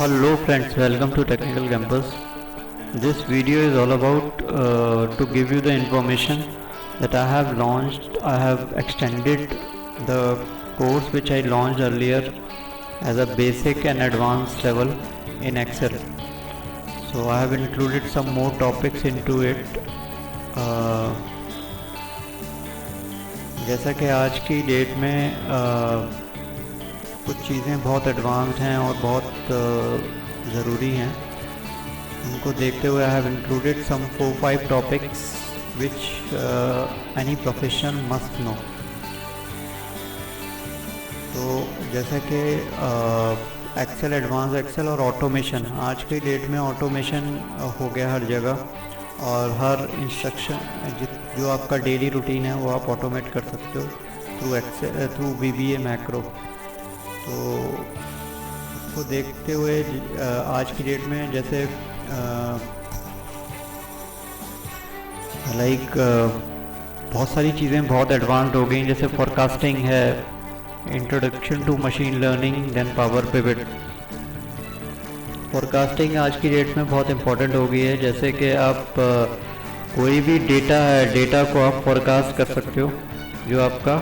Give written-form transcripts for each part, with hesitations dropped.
Hello friends, welcome to Technical Campus. This video is all about to give you the information that I have launched. I have extended the course which I launched earlier as a basic and advanced level in Excel. So I have included some more topics into it. जैसा कि आज की date में कुछ चीज़ें बहुत advanced हैं और बहुत ज़रूरी हैं, उनको देखते हुए I have included some 4-5 topics which any professional must know. तो जैसा कि एक्सेल, एडवांस एक्सेल और ऑटोमेशन, आज की डेट में ऑटोमेशन हो गया हर जगह और हर इंस्ट्रक्शन जो आपका डेली रूटीन है वो आप ऑटोमेट कर सकते हो through Excel, through VBA macro. तो उसको देखते हुए आज की डेट में जैसे बहुत सारी चीज़ें बहुत एडवांस्ड हो गई, जैसे फोरकास्टिंग है, introduction to machine learning, then Power Pivot. Forecasting आज की डेट में बहुत इम्पोर्टेंट हो गई है। जैसे कि आप कोई भी डेटा है, डेटा को आप फोरकास्ट कर सकते हो, जो आपका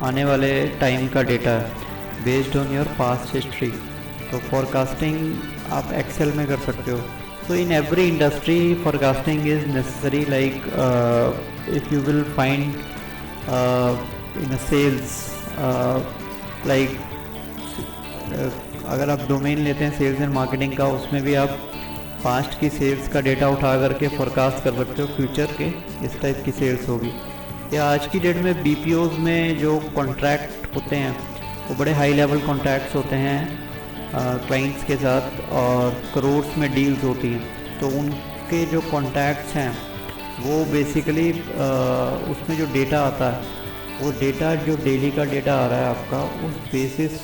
आने वाले टाइम का डेटा है based on your past history. तो फोरकास्टिंग आप एक्सेल में कर सकते हो। तो in every industry forecasting is necessary. Like if you will find in sales, like अगर आप डोमेन लेते हैं सेल्स एंड मार्केटिंग का, उसमें भी आप पास्ट की सेल्स का डेटा उठा करके फोरकास्ट कर सकते हो फ्यूचर के इस टाइप की सेल्स होगी। या आज की डेट में BPOs में जो कॉन्ट्रैक्ट होते हैं वो बड़े हाई लेवल कॉन्ट्रैक्ट्स होते हैं क्लाइंट्स के साथ और करोड़्स में डील्स होती हैं। तो उनके जो कॉन्टैक्ट्स हैं वो बेसिकली उसमें जो डेटा आता है, वो डेटा जो डेली का डेटा आ रहा है आपका, उस बेसिस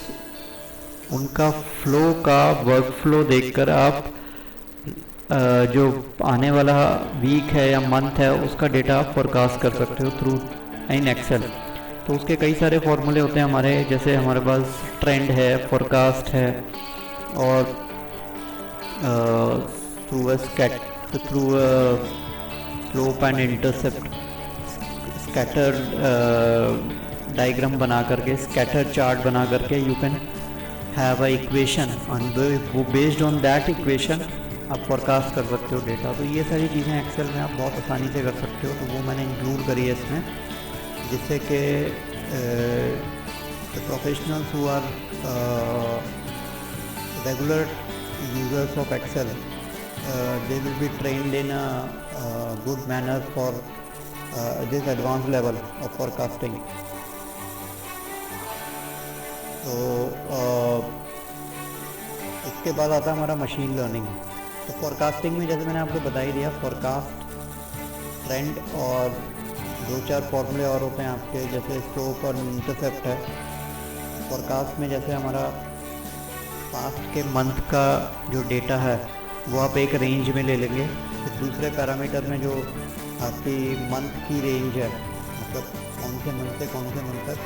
उनका फ्लो का वर्क फ्लो देखकर आप जो आने वाला वीक है या मंथ है उसका डेटा आप फोरकास्ट कर सकते हो थ्रू इन एक्सेल। तो उसके कई सारे फॉर्मूले होते हैं हमारे, जैसे हमारे पास ट्रेंड है, फोरकास्ट है और through slope and intercept scatter diagram बना करके, स्कैटर चार्ट बना करके you can have a equation and वो बेस्ड ऑन दैट इक्वेशन आप फोरकास्ट कर सकते हो डेटा। तो ये सारी चीज़ें एक्सेल में आप बहुत आसानी से कर सकते हो। तो वो मैंने इंक्लूड करी है इसमें, जिससे कि professionals who are regular users of Excel they will be trained in a good manner for this advance level of forecasting. तो इसके बाद आता है हमारा मशीन लर्निंग। तो फोरकास्टिंग में जैसे मैंने आपको बता ही दिया, फोरकास्ट, ट्रेंड और 2-4 फॉर्मूले और होते हैं आपके, जैसे स्लोप और इंटरसेप्ट है। फोरकास्ट में जैसे हमारा पास्ट के मंथ का जो डेटा है वो आप एक रेंज में ले लेंगे। फिर दूसरे पैरामीटर में जो आपकी मंथ की रेंज है, मतलब कौन से मंथ से कौन से मंथ तक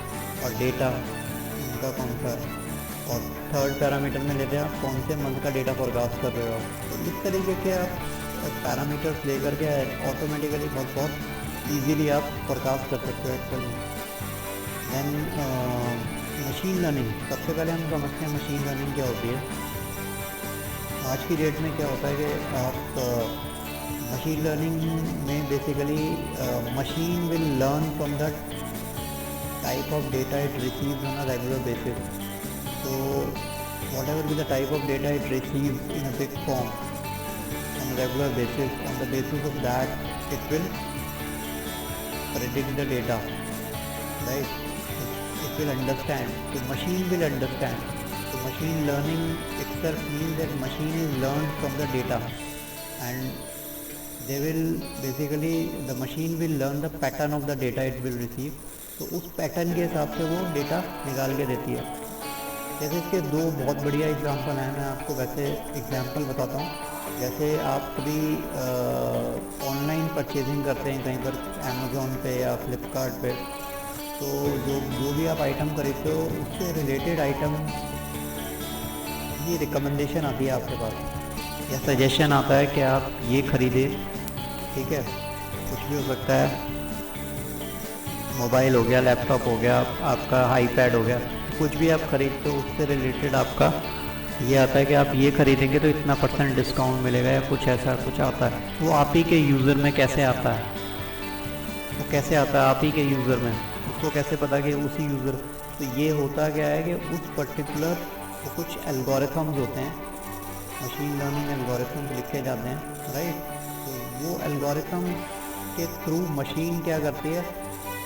और डेटा उनका कौन सा है, और थर्ड पैरामीटर में लेते हैं आप कौन से मंथ का डेटा फोरकास्ट कर रहे हो। तो इस तरीके के आप पैरामीटर्स लेकर के ऑटोमेटिकली बहुत ईजीली आप फोरकास्ट कर सकते हो एक्सेल में। दैन मशीन लर्निंग, सबसे पहले हम समझते हैं मशीन लर्निंग क्या होती है। आज की डेट में क्या होता है कि आप मशीन लर्निंग में basically machine will learn from the type of data it receives on a regular basis. So whatever be the type of data it receives in a big form on a regular basis, on the basis of that it will predict the data, right? It will understand, the machine will understand. So machine learning itself means that machine is learned from the data, and they will basically, the machine will learn the pattern of the data it will receive. तो उस pattern के हिसाब से वो data निकाल के देती है। जैसे इसके 2 बहुत बढ़िया एग्जांपल हैं, मैं आपको वैसे एग्जांपल बताता हूँ। जैसे आप कभी ऑनलाइन परचेजिंग करते हैं कहीं पर अमेज़ॉन पे या फ्लिपकार्ट पे, तो जो भी आप आइटम खरीदते हो उससे रिलेटेड आइटम की रिकमेंडेशन आती है आपके पास, या सजेशन आता है कि आप ये खरीदें, ठीक है, कुछ भी हो सकता है, मोबाइल हो गया, लैपटॉप हो गया, आपका आईपैड हो गया, कुछ भी आप खरीदते हो उससे रिलेटेड आपका ये आता है कि आप ये खरीदेंगे तो इतना % डिस्काउंट मिलेगा, या कुछ ऐसा कुछ आता है। वो आप ही के यूज़र में कैसे आता है, वो कैसे आता है आप ही के यूज़र में, उसको कैसे पता कि उसी यूज़र, तो ये होता क्या है कि उस पर्टिकुलर कुछ एल्गोरिथम्स होते हैं, मशीन लर्निंग एल्गोरिथम्स लिखे जाते हैं, राइट। तो वो एल्गोरिथम के थ्रू मशीन क्या करती है,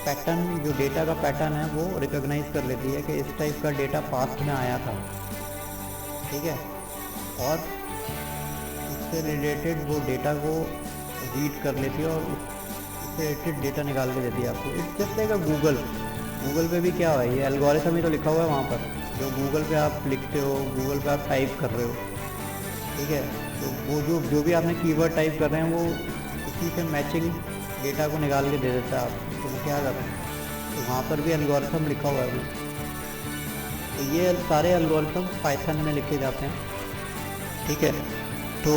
पैटर्न, जो डेटा का पैटर्न है वो रिकॉग्नाइज कर लेती है कि इस टाइप का डेटा पास्ट में आया था, ठीक है, और उससे रिलेटेड वो डेटा को रीड कर लेती है और उससे रिलेटेड डेटा निकाल के देती है आपको। इट्स जस्ट लाइक गूगल पे भी क्या है, ये एल्गोरिथम ही तो लिखा हुआ है वहाँ पर, जो गूगल पे आप लिखते हो, गूगल पे आप टाइप कर रहे हो, ठीक है, तो वो जो भी आपने कीवर्ड टाइप कर रहे हैं वो उसी से मैचिंग डेटा को निकाल के दे देता है आपको। तो वो क्या कर रहे हैं, तो वहाँ पर भी एल्गोरिथम लिखा हुआ है। तो ये सारे एल्गोरिथम पाइथन में लिखे जाते हैं, ठीक है। तो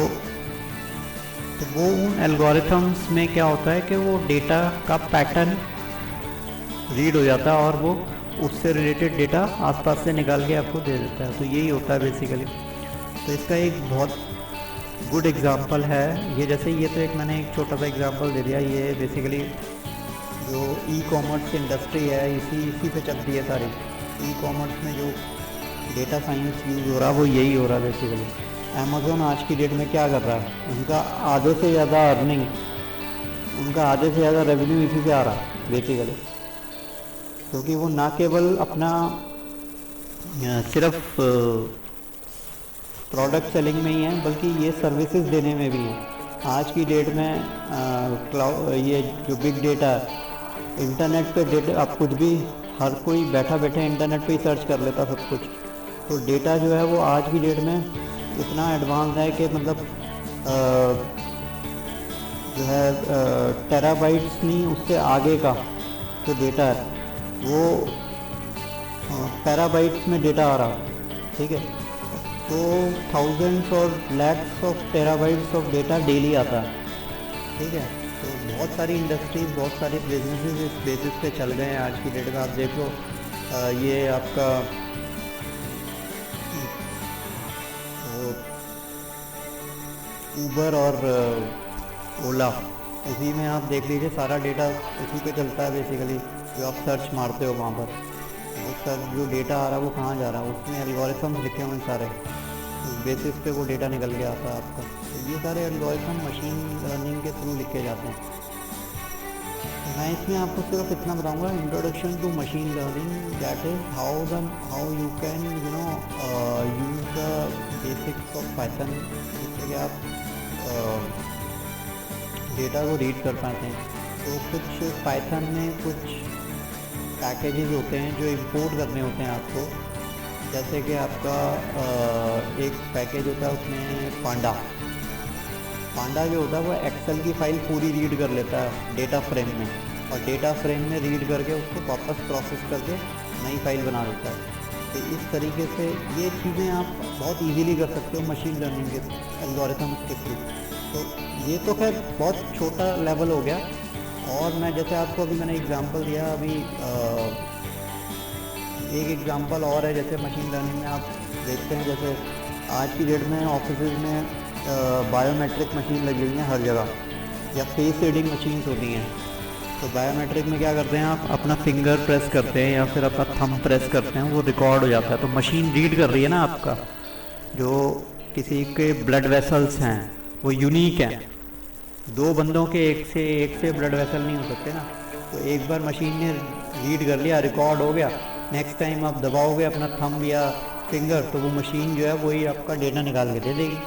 वो उन एल्गोरिथम्स में क्या होता है कि वो डेटा का पैटर्न रीड हो जाता है और वो उससे रिलेटेड डेटा आसपास से निकाल के आपको दे देता है। तो यही होता है बेसिकली। तो इसका एक बहुत गुड एग्जांपल है ये, जैसे ये तो एक मैंने एक छोटा सा एग्जांपल दे दिया, ये बेसिकली जो ई कॉमर्स इंडस्ट्री है इसी पे चलती है सारी। ई कॉमर्स में जो डेटा साइंस यूज़ हो रहा है वो यही हो रहा है बेसिकली। अमेज़ॉन आज की डेट में क्या कर रहा है, उनका आधे से ज़्यादा अर्निंग, उनका आधे से ज़्यादा रेवेन्यू इसी से आ रहा है बेसिकली, क्योंकि वो ना केवल अपना सिर्फ प्रोडक्ट सेलिंग में ही है बल्कि ये सर्विसेज देने में भी है। आज की डेट में क्लाउड, ये जो बिग डेटा है, इंटरनेट पे डेटा, आप कुछ भी, हर कोई बैठा बैठे इंटरनेट पे ही सर्च कर लेता सब कुछ। तो डेटा जो है वो आज की डेट में इतना एडवांस है कि मतलब जो है टेराबाइट्स नहीं, उससे आगे का जो डेटा है वो टेराबाइट्स में डेटा आ रहा, ठीक है। तो थाउजेंड्स और lakhs of terabytes of data daily आता है, ठीक है। तो बहुत सारी इंडस्ट्रीज, बहुत सारे बिजनेसेस इस बेसिस पे चल रहे हैं आज की डेट में। आप देख लो ये आपका ऊबर और ओला, उसी में आप देख लीजिए सारा डेटा उसी पे चलता है बेसिकली। जो आप सर्च मारते हो वहाँ पर वो सर जो डेटा आ रहा है वो कहाँ जा रहा है, उसमें एल्गोरिथम्स लिखे हुए हैं सारे, उस बेसिस पे वो डेटा निकल के आता है आपका। तो ये सारे एल्गोरिथम मशीन लर्निंग के थ्रू लिखे जाते हैं। तो मैं इसमें आपको सिर्फ इतना बताऊंगा, introduction to machine learning, that is how you can use the basics of Python, जिससे कि आप डेटा को रीड कर पाते हैं। तो कुछ पाइथन में कुछ पैकेजेस होते हैं जो इंपोर्ट करने होते हैं आपको, जैसे कि आपका एक पैकेज होता है उसमें पांडा जो होता है वो एक्सेल की फ़ाइल पूरी रीड कर लेता है डेटा फ्रेम में, और डेटा फ्रेम में रीड करके उसको वापस प्रोसेस करके नई फाइल बना देता है। तो इस तरीके से ये चीज़ें आप बहुत इजीली कर सकते हो मशीन लर्निंग के एल्गोरिथम्स के थ्रू। तो ये तो खैर बहुत छोटा लेवल हो गया। और मैं जैसे आपको अभी मैंने एग्जांपल दिया, अभी एक एग्जांपल और है, जैसे मशीन लर्निंग में आप देखते हैं जैसे आज की डेट में ऑफिस में बायोमेट्रिक मशीन लगी हुई हैं हर जगह, या फेस रीडिंग मशीन्स होती हैं। तो बायोमेट्रिक में क्या करते हैं, आप अपना फिंगर प्रेस करते हैं या फिर अपना थंब प्रेस करते हैं, वो रिकॉर्ड हो जाता है। तो मशीन रीड कर रही है ना आपका, जो किसी के ब्लड वेसल्स हैं वो यूनिक हैं, दो बंदों के एक से ब्लड वेसल नहीं हो सकते ना। तो एक बार मशीन ने रीड कर लिया, रिकॉर्ड हो गया, नेक्स्ट टाइम आप दबाओगे अपना थंब या फिंगर तो वो मशीन जो है वही आपका डेटा निकाल के दे देगी।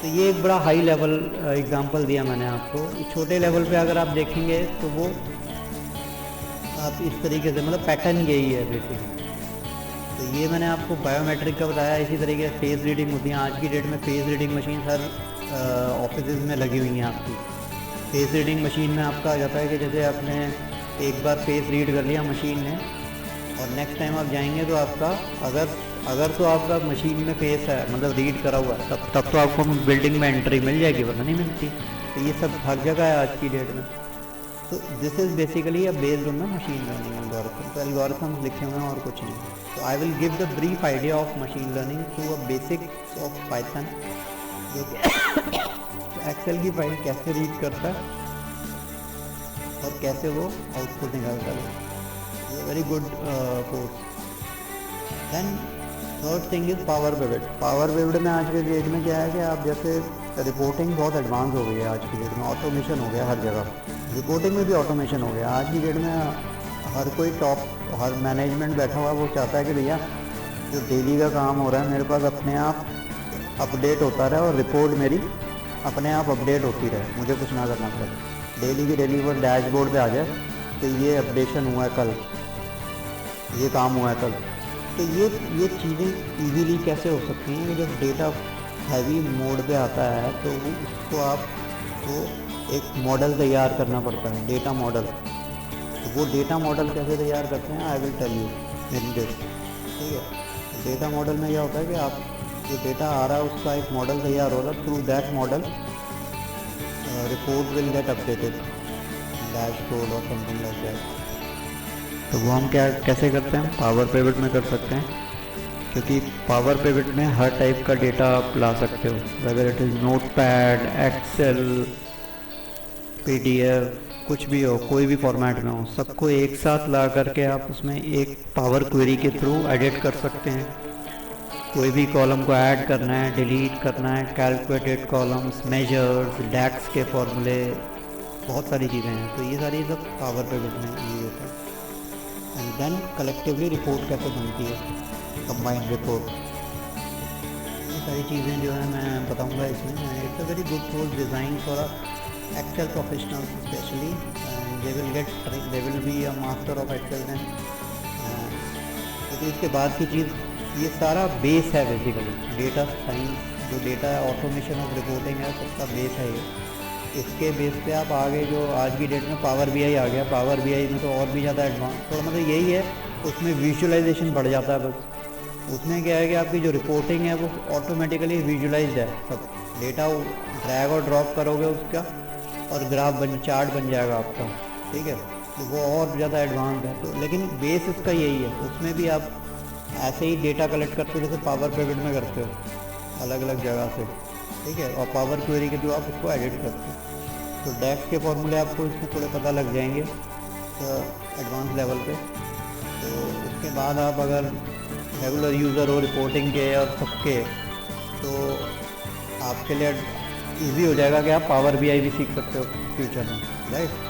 तो ये एक बड़ा हाई लेवल एग्जांपल दिया मैंने आपको। छोटे लेवल पे अगर आप देखेंगे तो वो आप इस तरीके से, मतलब पैटर्न यही है बेसिकली। तो ये मैंने आपको बायोमेट्रिक का बताया। इसी तरीके से फेस रीडिंग होती है। आज की डेट में फेस रीडिंग मशीन हर ऑफिस में लगी हुई हैं आपकी। फेस रीडिंग मशीन में आपका आ जाता है कि जैसे आपने एक बार फेस रीड कर लिया मशीन ने, और नेक्स्ट टाइम आप जाएंगे तो आपका अगर अगर तो आपका मशीन में फेस है, मतलब रीड करा हुआ है, तब तो आपको बिल्डिंग में एंट्री मिल जाएगी, वरना नहीं मिलती। तो ये सब हर जगह है आज की डेट में। तो this is basically a based on the machine learning algorithm. तो एल्गोरिथम्स लिखे हुए हैं और कुछ नहीं। तो I will give the brief idea of machine learning through a basics of Python, जो कि एक्सेल की फाइल कैसे रीड करता है और कैसे वो आउटपुट निकालता है। Very good course. Then third thing is Power Pivot. Power Pivot में आज के डेट में क्या है कि आप जैसे रिपोर्टिंग बहुत एडवांस हो गई है आज की डेट में, ऑटोमेशन हो गया हर जगह, रिपोर्टिंग में भी ऑटोमेशन हो गया आज की डेट में। हर कोई हर मैनेजमेंट बैठा हुआ वो चाहता है कि भैया जो डेली का काम हो रहा है मेरे पास अपने आप अपडेट होता रहे और रिपोर्ट मेरी अपने आप अपडेट होती रहे, मुझे कुछ ना करना पड़े। डेली की डेली वो डैशबोर्ड पे आ जाए कि ये अपडेशन हुआ है कल, ये काम हुआ है कल। तो ये चीज़ें इजीली कैसे हो सकती हैं कि जब डेटा हैवी मोड पे आता है तो उसको आपको एक मॉडल तैयार करना पड़ता है, डेटा मॉडल। तो वो डेटा मॉडल कैसे तैयार करते हैं, I will tell you in this. ठीक है, डेटा मॉडल में यह होता है कि आप जो डेटा आ रहा है उसका एक मॉडल तैयार हो रहा है, through that model report will get updated dashboard और समथिंग लाइक दैट। तो वो हम कैसे करते हैं, पावर पिवट में कर सकते हैं, क्योंकि पावर पिवट में हर टाइप का डेटा आप ला सकते हो, whether it is Notepad, Excel, PDF, कुछ भी हो, कोई भी फॉर्मेट में हो, सबको एक साथ ला करके आप उसमें एक पावर क्वेरी के थ्रू एडिट कर सकते हैं। कोई भी कॉलम को ऐड करना है, डिलीट करना है, कैलकुलेटेड कॉलम्स, मेजर्स, डैक्स के फॉर्मूले, बहुत सारी चीज़ें हैं। तो ये सारी सब पावर पिवट में यूज होता है। एंड देन कलेक्टिवली रिपोर्ट कैसे बनती है, कंबाइंड रिपोर्ट, ये सारी चीज़ें जो है मैं बताऊंगा इसमें। It's a very good course design for a Excel professional specially, they will be a master of Excel then. तो इसके बाद की चीज़, ये सारा बेस है बेसिकली डेटा साइंस, जो डेटा ऑटोमेशन ऑफ रिपोर्टिंग है सबका बेस है ये। इसके बेस पे आप आगे जो आज की डेट में पावर बीआई आ गया, पावर बीआई में तो और भी ज़्यादा एडवांस, थोड़ा मतलब यही है, उसमें विजुअलाइजेशन बढ़ जाता है बस। उसमें क्या है कि आपकी जो रिपोर्टिंग है वो ऑटोमेटिकली विजुअलाइज्ड है, सब डेटा ड्रैग और ड्रॉप करोगे उसका और ग्राफ चार्ट बन जाएगा आपका। ठीक है, तो वो और ज़्यादा एडवांस है। तो लेकिन बेस इसका यही है, उसमें भी आप ऐसे ही डेटा कलेक्ट करते हो जैसे पावर पिवट में करते हो अलग अलग जगह से। ठीक है, और पावर क्वेरी के थ्रू आप उसको एडिट करते हो। तो डैक्स के फॉर्मूले आपको इसमें थोड़े पता लग जाएंगे एडवांस लेवल पे। तो उसके बाद आप अगर रेगुलर यूज़र हो रिपोर्टिंग के और सबके, तो आपके लिए इजी हो जाएगा कि आप पावर बीआई भी सीख सकते हो फ्यूचर में, right.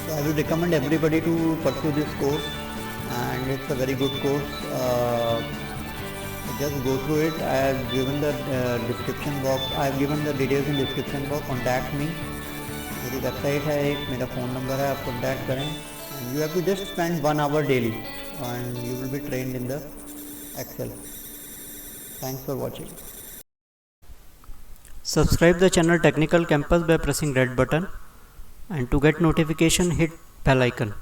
So I will recommend everybody to pursue this course, and it's a very good course. Just go through it. I have given the description box. I have given the details in description box. Contact me. मेरी website है एक, मेरा phone number है, आप contact करें। And you have to just spend 1 hour daily, and you will be trained in the Excel. Thanks for watching. Subscribe the channel Technical Campus by pressing red button, and to get notification hit bell icon.